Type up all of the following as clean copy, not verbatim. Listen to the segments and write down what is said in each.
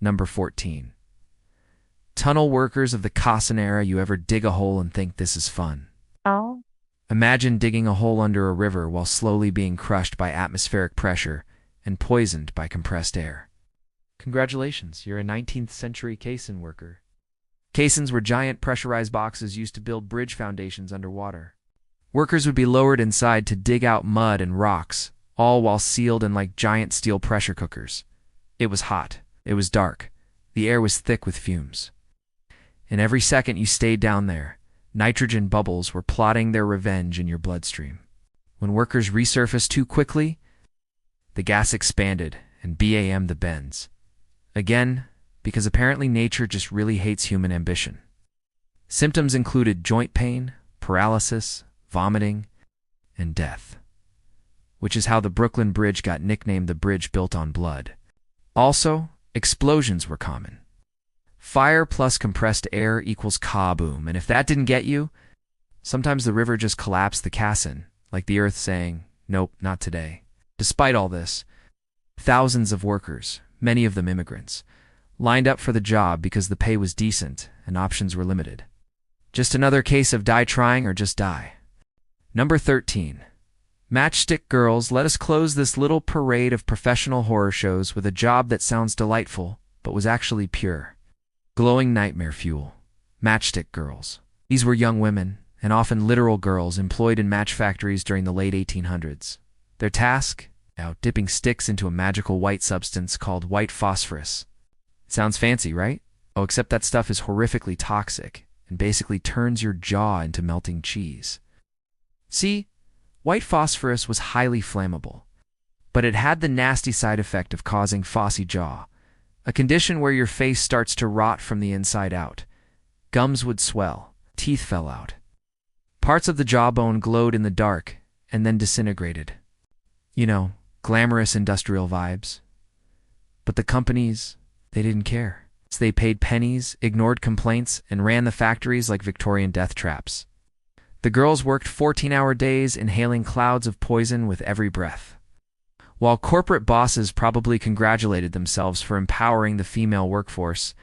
Number 14. Tunnel workers of the Cosson era. You ever dig a hole and think this is fun? Oh, Imagine digging a hole under a river while slowly being crushed by atmospheric pressure and poisoned by compressed air. Congratulations, you're a 19th century caisson worker. Caissons were giant pressurized boxes used to build bridge foundations underwater. Workers would be lowered inside to dig out mud and rocks, all while sealed in like giant steel pressure cookers. It was hot. It was dark. The air was thick with fumes. And every second you stayed down there, nitrogen bubbles were plotting their revenge in your bloodstream. When workers resurfaced too quickly, the gas expanded and BAM the bends. Again, because apparently nature just really hates human ambition. Symptoms included joint pain, paralysis, vomiting, and death. Which is how the Brooklyn Bridge got nicknamed the bridge built on blood. Also, explosions were common. Fire plus compressed air equals kaboom, and if that didn't get you, sometimes the river just collapsed the caisson, like the earth saying, nope, not today. Despite all this, thousands of workers, many of them immigrants, lined up for the job because the pay was decent and options were limited. Just another case of die trying or just die. Number 13. Matchstick girls. Let us close this little parade of professional horror shows with a job that sounds delightful, but was actually pure. Glowing nightmare fuel. Matchstick girls. These were young women, and often literal girls, employed in match factories during the late 1800s. Their task? Dipping sticks into a magical white substance called white phosphorus. Sounds fancy, right? Oh, except that stuff is horrifically toxic and basically turns your jaw into melting cheese. See, white phosphorus was highly flammable, but it had the nasty side effect of causing phossy jaw, a condition where your face starts to rot from the inside out. Gums would swell, teeth fell out. Parts of the jawbone glowed in the dark and then disintegrated. You know, glamorous industrial vibes. But the companies, they didn't care. So they paid pennies, ignored complaints, and ran the factories like Victorian death traps. The girls worked 14-hour days, inhaling clouds of poison with every breath. While corporate bosses probably congratulated themselves for empowering the female workforce,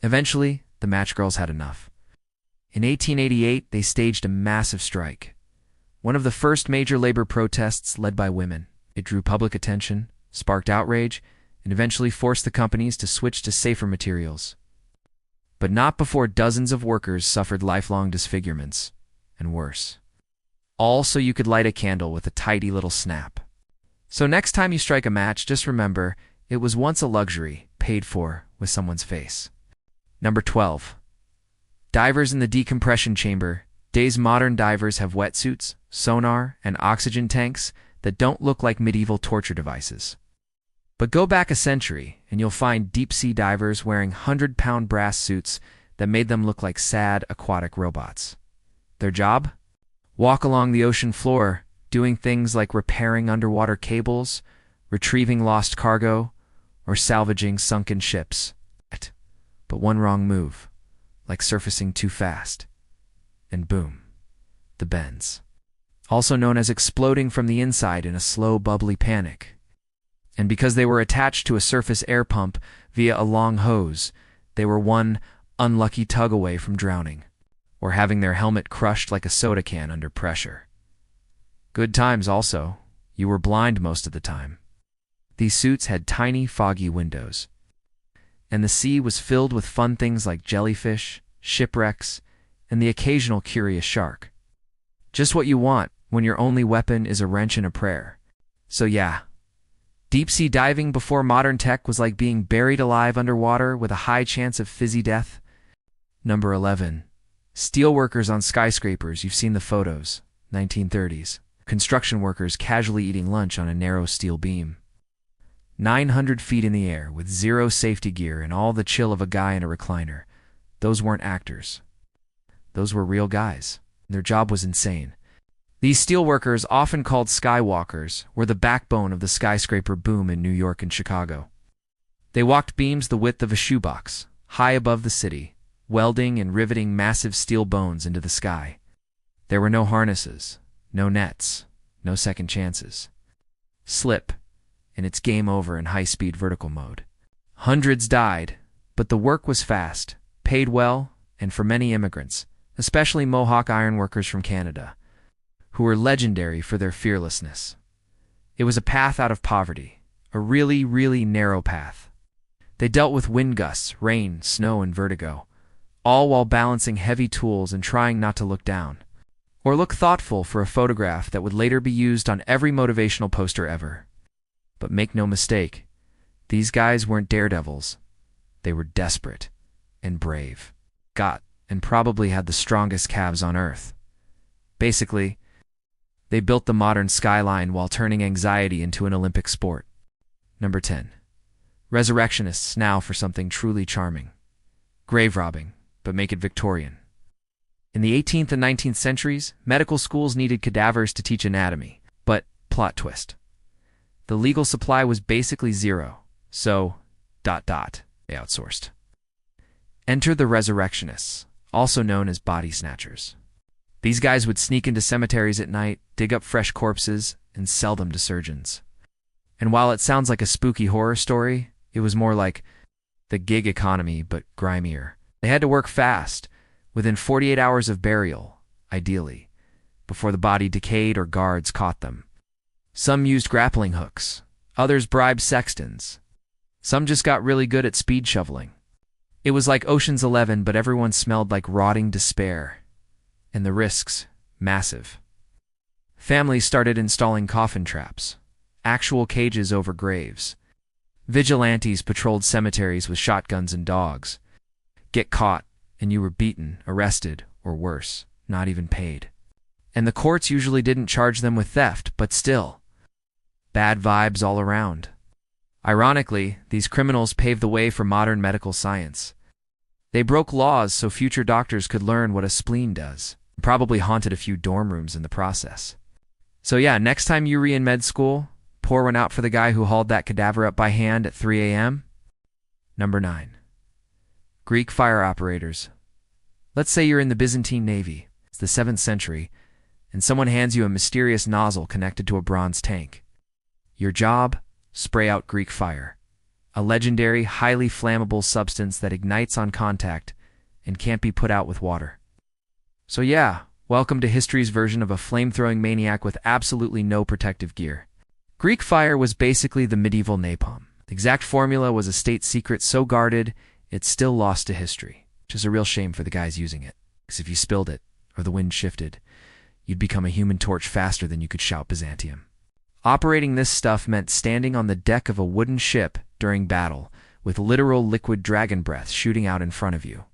eventually the match girls had enough. In 1888, they staged a massive strike. One of the first major labor protests led by women. It drew public attention, sparked outrage, and eventually forced the companies to switch to safer materials. But not before dozens of workers suffered lifelong disfigurements, and worse. All so you could light a candle with a tidy little snap. So next time you strike a match, just remember, it was once a luxury, paid for with someone's face. Number 12. Divers in the decompression chamber. Today's modern divers have wetsuits, sonar, and oxygen tanks that don't look like medieval torture devices. But go back a century, and you'll find deep-sea divers wearing 100-pound brass suits that made them look like sad aquatic robots. Their job? Walk along the ocean floor, doing things like repairing underwater cables, retrieving lost cargo, or salvaging sunken ships. But one wrong move, like surfacing too fast, and boom, the bends. Also known as exploding from the inside in a slow, bubbly panic. And because they were attached to a surface air pump via a long hose, they were one unlucky tug away from drowning, or having their helmet crushed like a soda can under pressure. Good times also. You were blind most of the time. These suits had tiny, foggy windows. And the sea was filled with fun things like jellyfish, shipwrecks, and the occasional curious shark. Just what you want when your only weapon is a wrench and a prayer. So yeah, deep-sea diving before modern tech was like being buried alive underwater with a high chance of fizzy death. Number 11. Steelworkers on skyscrapers. You've seen the photos. 1930s. Construction workers casually eating lunch on a narrow steel beam. 900 feet in the air with zero safety gear and all the chill of a guy in a recliner. Those weren't actors. Those were real guys. Their job was insane. These steelworkers, often called skywalkers, were the backbone of the skyscraper boom in New York and Chicago. They walked beams the width of a shoebox, high above the city, welding and riveting massive steel bones into the sky. There were no harnesses, no nets, no second chances. Slip, and it's game over in high-speed vertical mode. Hundreds died, but the work was fast, paid well, and for many immigrants, especially Mohawk ironworkers from Canada, who were legendary for their fearlessness. It was a path out of poverty, a really, really narrow path. They dealt with wind gusts, rain, snow, and vertigo, all while balancing heavy tools and trying not to look down, or look thoughtful for a photograph that would later be used on every motivational poster ever. But make no mistake, these guys weren't daredevils. They were desperate and brave, got and probably had the strongest calves on Earth. Basically, they built the modern skyline while turning anxiety into an Olympic sport. Number 10. Resurrectionists now for something truly charming. Grave robbing, but make it Victorian. In the 18th and 19th centuries, medical schools needed cadavers to teach anatomy, but, plot twist, the legal supply was basically zero, so, they outsourced. Enter the resurrectionists, also known as body snatchers. These guys would sneak into cemeteries at night, dig up fresh corpses, and sell them to surgeons. And while it sounds like a spooky horror story, it was more like the gig economy, but grimier. They had to work fast, within 48 hours of burial, ideally, before the body decayed or guards caught them. Some used grappling hooks, others bribed sextons. Some just got really good at speed shoveling. It was like Ocean's 11, but everyone smelled like rotting despair. And the risks, massive. Families started installing coffin traps, actual cages over graves. Vigilantes patrolled cemeteries with shotguns and dogs. Get caught, and you were beaten, arrested, or worse, not even paid. And the courts usually didn't charge them with theft, but still. Bad vibes all around. Ironically, these criminals paved the way for modern medical science. They broke laws so future doctors could learn what a spleen does. Probably haunted a few dorm rooms in the process. So yeah, next time you're in med school, pour one out for the guy who hauled that cadaver up by hand at 3 a.m. Number 9. Greek fire operators. Let's say you're in the Byzantine Navy, it's the 7th century, and someone hands you a mysterious nozzle connected to a bronze tank. Your job? Spray out Greek fire, a legendary, highly flammable substance that ignites on contact and can't be put out with water. So yeah, welcome to history's version of a flamethrowing maniac with absolutely no protective gear. Greek fire was basically the medieval napalm. The exact formula was a state secret so guarded, it's still lost to history, which is a real shame for the guys using it. Because if you spilled it, or the wind shifted, you'd become a human torch faster than you could shout Byzantium. Operating this stuff meant standing on the deck of a wooden ship during battle, with literal liquid dragon breath shooting out in front of you.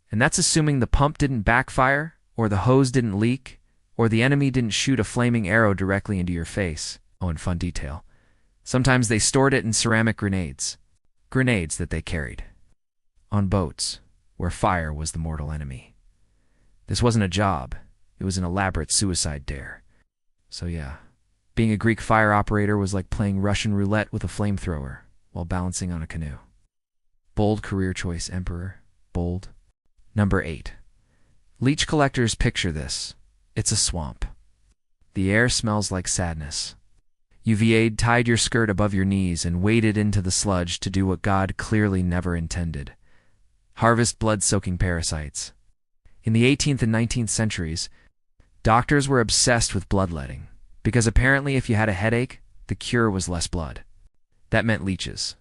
And that's assuming the pump didn't backfire, or the hose didn't leak, or the enemy didn't shoot a flaming arrow directly into your face. Oh, and fun detail. Sometimes they stored it in ceramic grenades. Grenades that they carried. On boats, where fire was the mortal enemy. This wasn't a job. It was an elaborate suicide dare. So yeah, being a Greek fire operator was like playing Russian roulette with a flamethrower while balancing on a canoe. Bold career choice, Emperor. Bold. Number 8. Leech collectors picture this. It's a swamp. The air smells like sadness. UVA'd tied your skirt above your knees and waded into the sludge to do what God clearly never intended. Harvest blood-soaking parasites. In the 18th and 19th centuries, doctors were obsessed with bloodletting, because apparently if you had a headache, the cure was less blood. That meant leeches.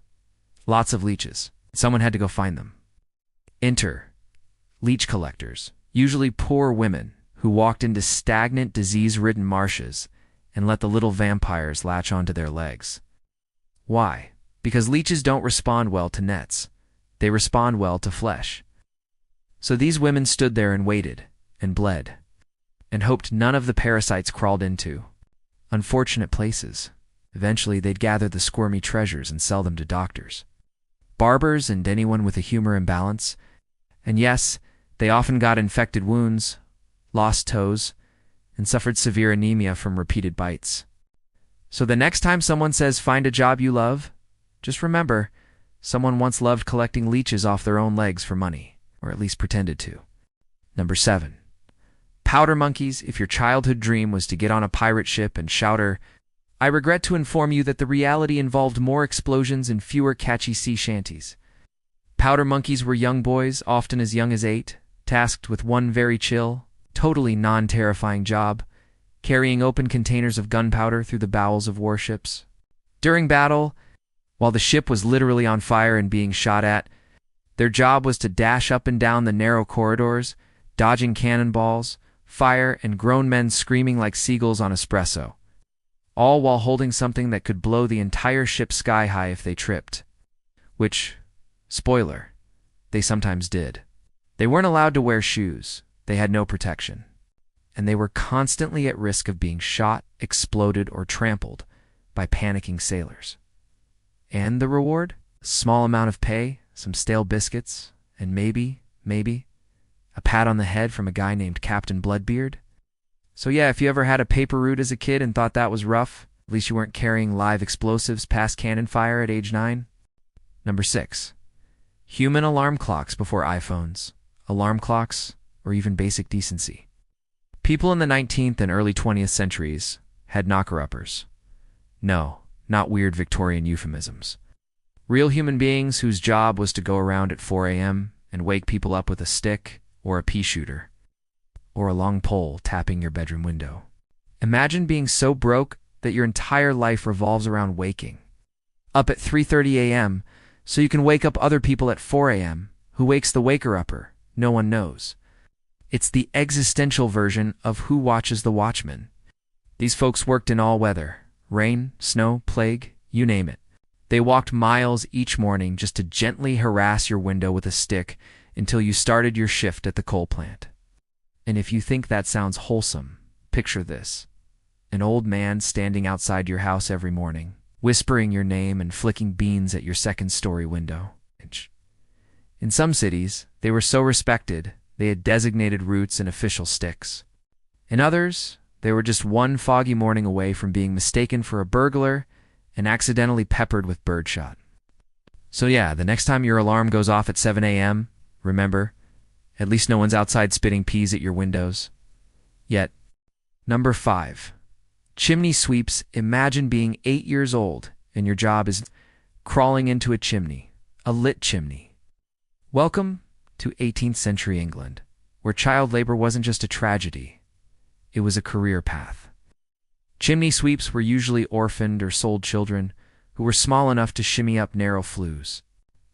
Lots of leeches. Someone had to go find them. Enter leech collectors, usually poor women, who walked into stagnant, disease-ridden marshes and let the little vampires latch onto their legs. Why? Because leeches don't respond well to nets. They respond well to flesh. So these women stood there and waited, and bled, and hoped none of the parasites crawled into unfortunate places. Eventually they'd gather the squirmy treasures and sell them to doctors, barbers, and anyone with a humor imbalance. And yes, they often got infected wounds, lost toes, and suffered severe anemia from repeated bites. So the next time someone says find a job you love, just remember, someone once loved collecting leeches off their own legs for money, or at least pretended to. Number 7. Powder monkeys. If your childhood dream was to get on a pirate ship and chowder I regret to inform you that the reality involved more explosions and fewer catchy sea shanties. Powder monkeys were young boys, often as young as 8, tasked with one very chill, totally non-terrifying job, carrying open containers of gunpowder through the bowels of warships. During battle, while the ship was literally on fire and being shot at, their job was to dash up and down the narrow corridors, dodging cannonballs, fire, and grown men screaming like seagulls on espresso, all while holding something that could blow the entire ship sky high if they tripped. Which, spoiler, they sometimes did. They weren't allowed to wear shoes, they had no protection, and they were constantly at risk of being shot, exploded, or trampled by panicking sailors. And the reward? A small amount of pay, some stale biscuits, and maybe, a pat on the head from a guy named Captain Bloodbeard. So yeah, if you ever had a paper route as a kid and thought that was rough, at least you weren't carrying live explosives past cannon fire at age 9. Number 6. Human alarm clocks before iPhones, alarm clocks, or even basic decency. People in the 19th and early 20th centuries had knocker-uppers. No, not weird Victorian euphemisms. Real human beings whose job was to go around at 4 a.m. and wake people up with a stick or a pea shooter, or a long pole tapping your bedroom window. Imagine being so broke that your entire life revolves around waking up at 3:30 a.m. so you can wake up other people at 4 a.m. Who wakes the waker-upper? No one knows. It's the existential version of Who Watches the Watchman. These folks worked in all weather, rain, snow, plague, you name it. They walked miles each morning just to gently harass your window with a stick until you started your shift at the coal plant. And if you think that sounds wholesome, picture this. An old man standing outside your house every morning, whispering your name and flicking beans at your second-story window. In some cities, they were so respected, they had designated routes and official sticks. In others, they were just one foggy morning away from being mistaken for a burglar and accidentally peppered with birdshot. So yeah, the next time your alarm goes off at 7 a.m., remember, at least no one's outside spitting peas at your windows. Yet. Number 5. Chimney sweeps. Imagine being 8 years old and your job is crawling into a chimney, a lit chimney. Welcome to 18th century England, where child labor wasn't just a tragedy, it was a career path. Chimney sweeps were usually orphaned or sold children who were small enough to shimmy up narrow flues.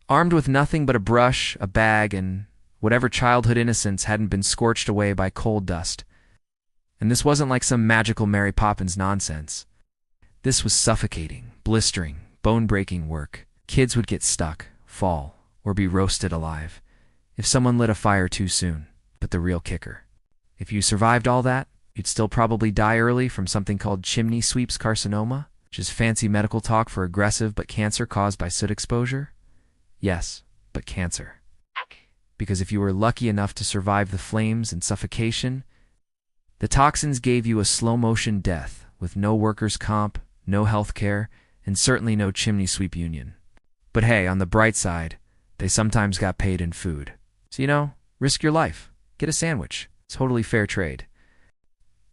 Armed with nothing but a brush, a bag, and whatever childhood innocence hadn't been scorched away by coal dust. And this wasn't like some magical Mary Poppins nonsense. This was suffocating, blistering, bone-breaking work. Kids would get stuck, fall, or be roasted alive if someone lit a fire too soon. But the real kicker, if you survived all that, you'd still probably die early from something called chimney sweeps carcinoma, which is fancy medical talk for aggressive but cancer caused by soot exposure. Yes, but cancer. Because if you were lucky enough to survive the flames and suffocation, the toxins gave you a slow-motion death with no workers' comp, no health care, and certainly no chimney sweep union. But hey, on the bright side, they sometimes got paid in food. So, risk your life. Get a sandwich. Totally fair trade.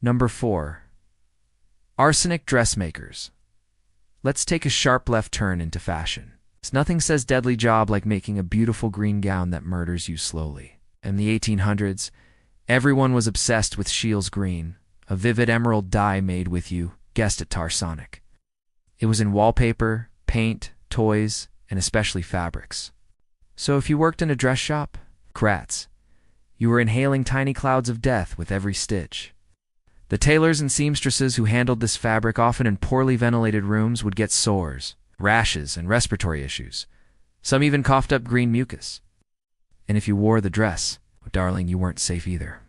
Number 4. Arsenic dressmakers. Let's take a sharp left turn into fashion. Nothing says deadly job like making a beautiful green gown that murders you slowly. In the 1800s, everyone was obsessed with Scheele's green, a vivid emerald dye made with, you guessed it, tarsonic. It was in wallpaper, paint, toys, and especially fabrics. So if you worked in a dress shop, crats, you were inhaling tiny clouds of death with every stitch. The tailors and seamstresses who handled this fabric, often in poorly ventilated rooms, would get sores, rashes, and respiratory issues. Some even coughed up green mucus. And if you wore the dress, darling, you weren't safe either.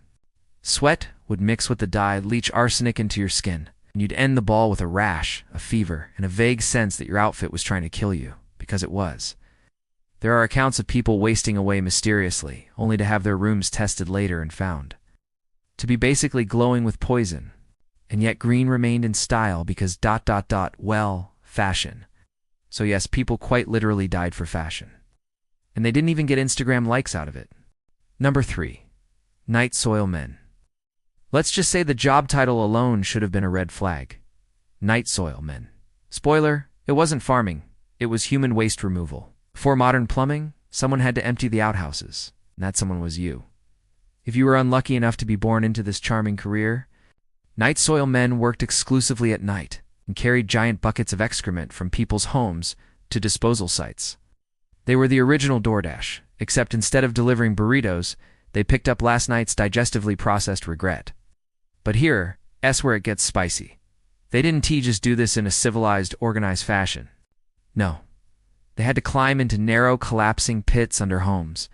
Sweat would mix with the dye, leach arsenic into your skin, and you'd end the ball with a rash, a fever, and a vague sense that your outfit was trying to kill you, because it was. There are accounts of people wasting away mysteriously, only to have their rooms tested later and found to be basically glowing with poison. And yet green remained in style because ... well, fashion. So yes, people quite literally died for fashion. And they didn't even get Instagram likes out of it. Number 3. Night soil men. Let's just say the job title alone should have been a red flag. Night soil men. Spoiler, it wasn't farming, it was human waste removal. Before modern plumbing, someone had to empty the outhouses, and that someone was you. If you were unlucky enough to be born into this charming career, night soil men worked exclusively at night and carried giant buckets of excrement from people's homes to disposal sites. They were the original DoorDash, except instead of delivering burritos, they picked up last night's digestively processed regret. But here's where it gets spicy. They didn't just do this in a civilized, organized fashion. No. They had to climb into narrow, collapsing pits under homes,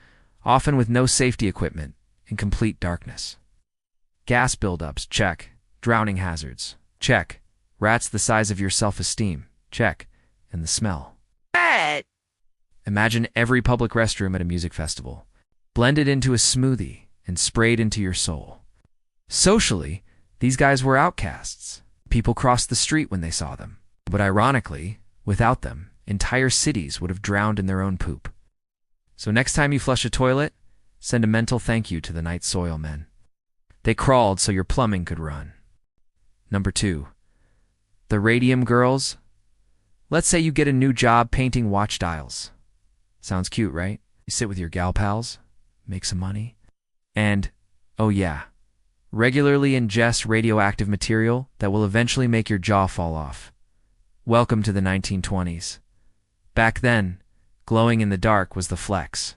often with no safety equipment, in complete darkness. Gas buildups, check. Drowning hazards, check. Rats the size of your self-esteem, check. And the smell. Imagine every public restroom at a music festival, blended into a smoothie and sprayed into your soul. Socially, these guys were outcasts. People crossed the street when they saw them. But ironically, without them, entire cities would have drowned in their own poop. So next time you flush a toilet, send a mental thank you to the night soil men. They crawled so your plumbing could run. Number 2. The radium girls. Let's say you get a new job painting watch dials. Sounds cute, right? You sit with your gal pals, make some money, and, oh yeah, regularly ingest radioactive material that will eventually make your jaw fall off. Welcome to the 1920s. Back then, glowing in the dark was the flex,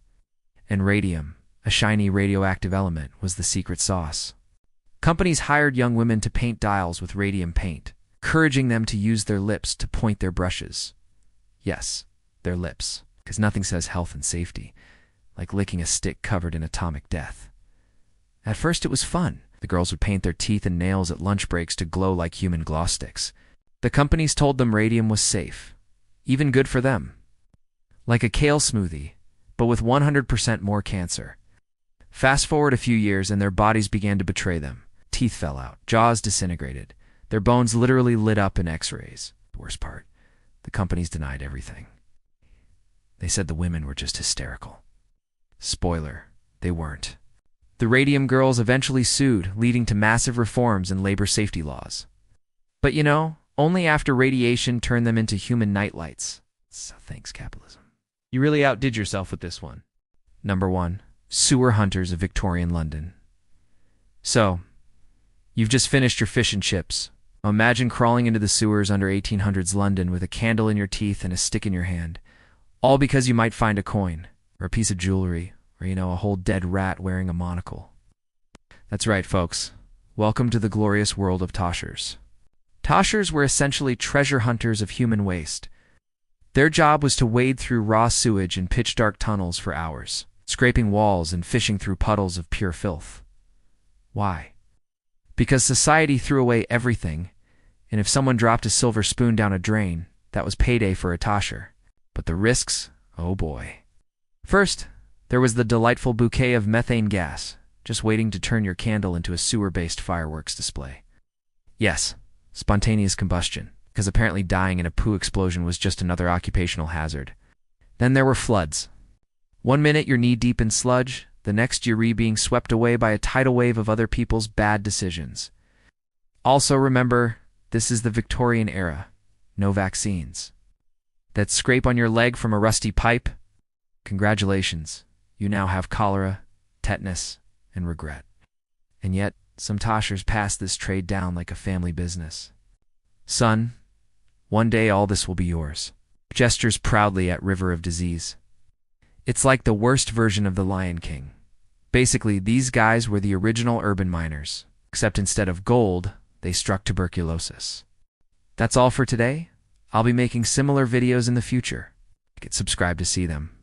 and radium, a shiny radioactive element, was the secret sauce. Companies hired young women to paint dials with radium paint, encouraging them to use their lips to point their brushes. Yes, their lips, because nothing says health and safety like licking a stick covered in atomic death. At first it was fun. The girls would paint their teeth and nails at lunch breaks to glow like human glow sticks. The companies told them radium was safe, even good for them. Like a kale smoothie, but with 100% more cancer. Fast forward a few years and their bodies began to betray them. Teeth fell out, jaws disintegrated, their bones literally lit up in x-rays. The worst part, the companies denied everything. They said the women were just hysterical. Spoiler, they weren't. The radium girls eventually sued, leading to massive reforms in labor safety laws. But you know, only after radiation turned them into human nightlights. So thanks, capitalism. You really outdid yourself with this one. Number 1. Sewer hunters of Victorian London. So, you've just finished your fish and chips. Imagine crawling into the sewers under 1800s London with a candle in your teeth and a stick in your hand, all because you might find a coin, or a piece of jewelry, or a whole dead rat wearing a monocle. That's right, folks. Welcome to the glorious world of toshers. Toshers were essentially treasure hunters of human waste. Their job was to wade through raw sewage in pitch-dark tunnels for hours, scraping walls and fishing through puddles of pure filth. Why? Because society threw away everything, and if someone dropped a silver spoon down a drain, that was payday for a tosher. But the risks, oh boy. First, there was the delightful bouquet of methane gas, just waiting to turn your candle into a sewer-based fireworks display. Yes, spontaneous combustion, because apparently dying in a poo explosion was just another occupational hazard. Then there were floods. One minute you're knee-deep in sludge, the next you're being swept away by a tidal wave of other people's bad decisions. Also remember, this is the Victorian era. No vaccines. That scrape on your leg from a rusty pipe? Congratulations. You now have cholera, tetanus, and regret. And yet, some toshers pass this trade down like a family business. Son, one day all this will be yours. Gestures proudly at River of Disease. It's like the worst version of the Lion King. Basically, these guys were the original urban miners, except instead of gold, they struck tuberculosis. That's all for today. I'll be making similar videos in the future. Get subscribed to see them.